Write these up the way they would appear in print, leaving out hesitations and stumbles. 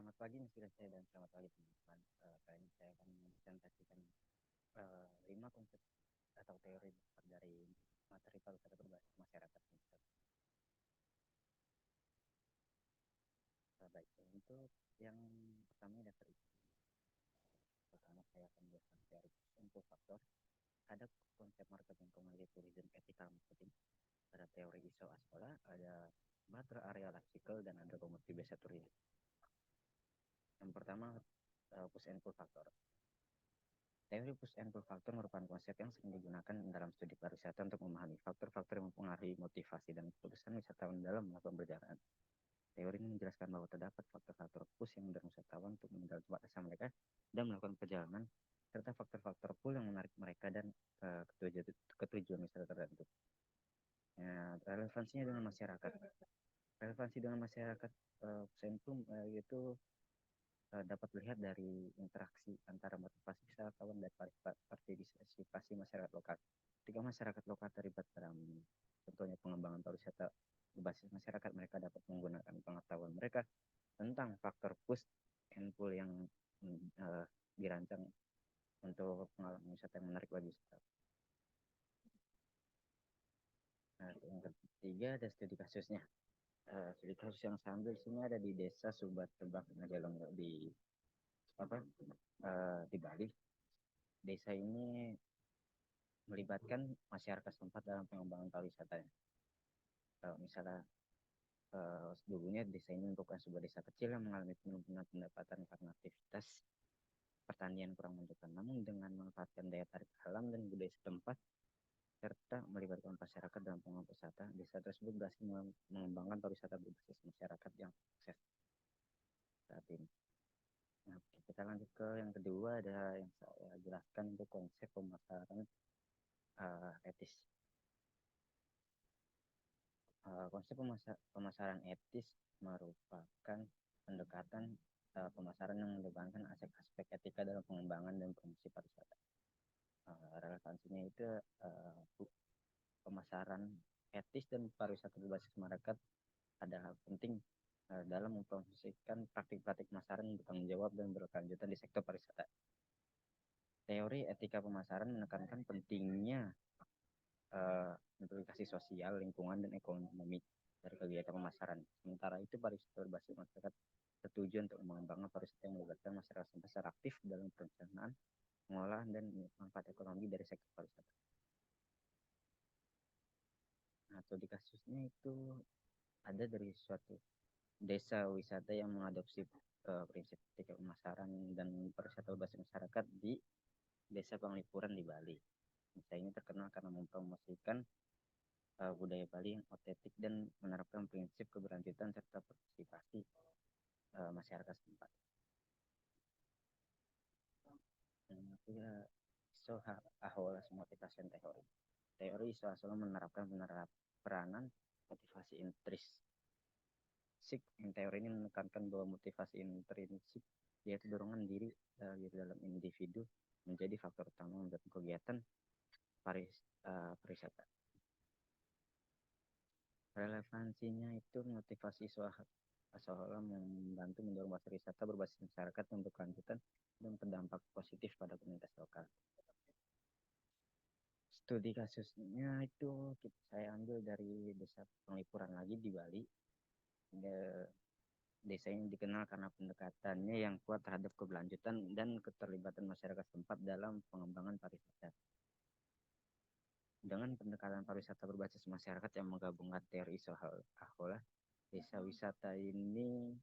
Selamat pagi Mas Gresya dan selamat pagi teman-teman. Kali ini saya akan mempresentasikan 5 konsep atau teori dasar dari materi pariwisata berbasis masyarakat. Baik, untuk yang pertama dasar itu. Pertama saya akan jelaskan teori untuk faktor. Ada konsep marketing community tourism ethical marketing. Ada teori ISO Askola, ada Matra area life cycle dan ada community based tourism. Yang pertama push and pull factor. Teori push and pull factor merupakan konsep yang sering digunakan dalam studi pariwisata untuk memahami faktor-faktor yang mempengaruhi motivasi dan keputusan wisatawan dalam melakukan perjalanan. Teori ini menjelaskan bahwa terdapat faktor-faktor push yang mendorong wisatawan untuk meninggalkan tempat asal mereka dan melakukan perjalanan, serta faktor-faktor pull yang menarik mereka dan ketujuan wisata tertentu. Relevansinya dengan masyarakat. Relevansi dengan masyarakat push and pull itu dapat dilihat dari interaksi antara motivasi wisatawan dan partisipasi masyarakat lokal. Ketika masyarakat lokal terlibat dalam contohnya pengembangan pariwisata berbasis masyarakat, mereka dapat menggunakan pengetahuan mereka tentang faktor push and pull yang dirancang untuk pengalaman wisata yang menarik bagi wisatawan. Yang ketiga ada studi kasusnya. Studi kasus yang saya ambil sini ada di desa Subat Tebak di Bali. Desa ini melibatkan masyarakat setempat dalam pengembangan pariwisata. Misalnya dulunya desa ini merupakan sebuah desa kecil yang mengalami penurunan pendapatan karena aktivitas pertanian kurang menentukan. Namun dengan memanfaatkan daya tarik alam dan budaya setempat serta melibatkan masyarakat dalam pengembangan wisata, desa tersebut berhasil mengembangkan pariwisata berbasis masyarakat yang sukses saat ini. Nah, kita lanjut ke yang kedua, ada yang saya jelaskan untuk konsep pemasaran etis. Konsep pemasaran etis merupakan pendekatan pemasaran yang mengedepankan aspek-aspek etika dalam pengembangan dan promosi pariwisata. Relevansinya itu pemasaran etis dan pariwisata berbasis masyarakat adalah penting dalam mempromosikan praktik-praktik pemasaran yang bertanggung jawab dan berkelanjutan di sektor pariwisata. Teori etika pemasaran menekankan pentingnya implikasi sosial, lingkungan, dan ekonomi dari kegiatan pemasaran. Sementara itu, pariwisata berbasis masyarakat bertujuan untuk mengembangkan pariwisata yang melibatkan masyarakat secara aktif dalam perencanaan, pengolahan, dan manfaat ekonomi dari sektor pariwisata. Nah, studi kasusnya itu ada dari suatu desa wisata yang mengadopsi prinsip etika pemasaran dan pariwisata berbasis masyarakat di Desa Penglipuran di Bali. Desa ini terkenal karena mempromosikan budaya Bali yang otentik dan menerapkan prinsip keberlanjutan serta partisipasi masyarakat setempat. Iso Aholas Motivation Theory. Teori Iso Aholas menerapkan peranan motivasi intrinsik. Teori ini menekankan bahwa motivasi intrinsik yaitu dorongan diri dalam individu menjadi faktor utama untuk kegiatan pariwisata. Relevansinya itu motivasi seolah membantu mendorong wisata berbasis masyarakat yang berkelanjutan dan berdampak positif pada komunitas lokal. Studi kasusnya itu saya ambil dari Desa Penglipuran lagi di Bali. Desa ini dikenal karena pendekatannya yang kuat terhadap keberlanjutan dan keterlibatan masyarakat setempat dalam pengembangan pariwisata. Dengan pendekatan pariwisata berbasis masyarakat yang menggabungkan teori Ahola, desa wisata ini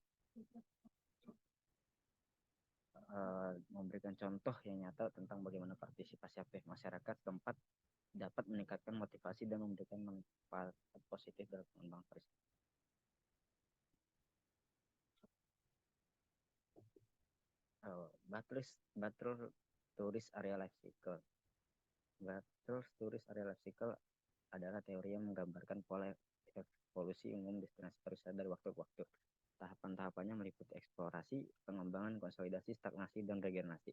memberikan contoh yang nyata tentang bagaimana partisipasi aktif masyarakat tempat dapat meningkatkan motivasi dan memberikan manfaat positif dalam pengembangan pariwisata. Batrul Tourist Area Life Cycle. Batrul Tourist Area Life Cycle adalah teori yang menggambarkan pola evolusi umum destinasi pariwisata dari waktu ke waktu. Tahapan-tahapannya meliputi eksplorasi, pengembangan, konsolidasi, stagnasi, dan regenerasi.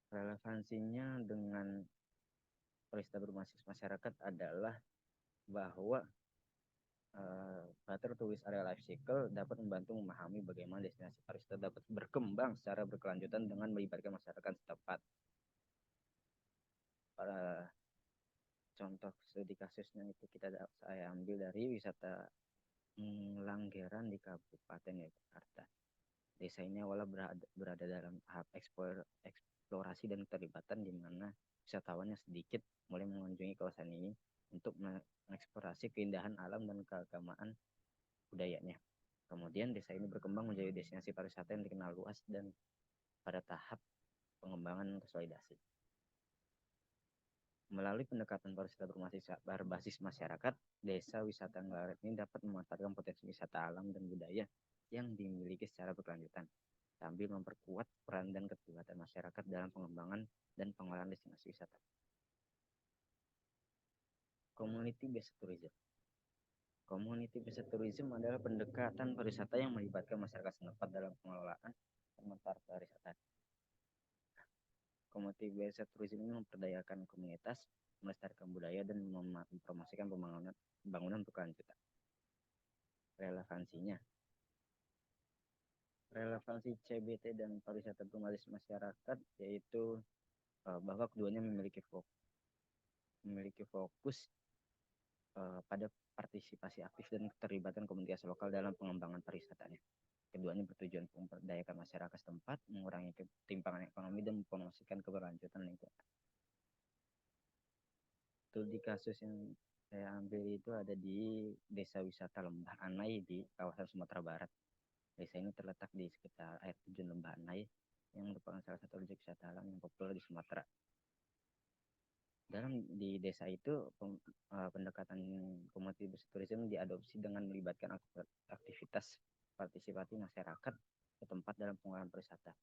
Relevansinya dengan pariwisata berbasis masyarakat adalah bahwa Bater tulis area life cycle dapat membantu memahami bagaimana destinasi pariwisata dapat berkembang secara berkelanjutan dengan melibatkan masyarakat setempat. Para contoh studi kasusnya itu saya ambil dari wisata Langgeran di Kabupaten Yogyakarta. Desa ini awalnya berada dalam tahap eksplorasi dan keterlibatan di mana wisatawannya sedikit mulai mengunjungi kawasan ini untuk mengeksplorasi keindahan alam dan keagamaan budayanya. Kemudian desa ini berkembang menjadi destinasi pariwisata yang dikenal luas dan pada tahap pengembangan konsolidasi. Melalui pendekatan pariwisata berbasis masyarakat, desa wisata Ngelaret ini dapat memanfaatkan potensi wisata alam dan budaya yang dimiliki secara berkelanjutan, sambil memperkuat peran dan keterlibatan masyarakat dalam pengembangan dan pengelolaan destinasi wisata. Community Based Tourism. Community Based Tourism adalah pendekatan pariwisata yang melibatkan masyarakat setempat dalam pengelolaan sementara pariwisata. Community Based Tourism ini memperdayakan komunitas, melestarikan budaya, dan mempromosikan pembangunan berkelanjutan. Relevansinya. Relevansi CBT dan pariwisata berbasis masyarakat yaitu bahwa keduanya memiliki fokus pada partisipasi aktif dan keterlibatan komunitas lokal dalam pengembangan pariwisatanya. Keduanya bertujuan memperdayakan masyarakat setempat, mengurangi ketimpangan ekonomi, dan mempromosikan keberlanjutan lingkungan. Studi kasus yang saya ambil itu ada di Desa Wisata Lembah Anai di kawasan Sumatera Barat. Desa ini terletak di sekitar air terjun Lembah Anai yang merupakan salah satu objek wisata alam yang populer di Sumatera. Di desa itu pendekatan community based tourism diadopsi dengan melibatkan aktivitas partisipasi masyarakat setempat dalam pengelolaan pariwisata.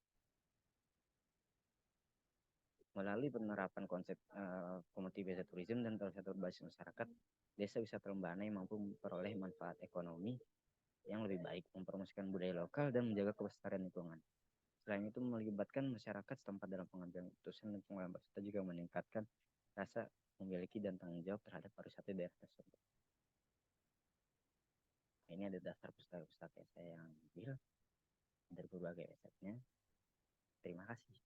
Melalui penerapan konsep community based tourism dan pariwisata berbasis masyarakat, desa wisata Lembah Anai mampu memperoleh manfaat ekonomi yang lebih baik, mempromosikan budaya lokal dan menjaga kelestarian lingkungan. Selain itu, melibatkan masyarakat setempat dalam pengambilan keputusan dan pengelolaan pariwisata juga meningkatkan rasa memiliki dan tanggung jawab terhadap pariwisata daerah tersebut. Ini ada daftar pustaka-pustaka saya yang ambil dari berbagai websitenya. Terima kasih.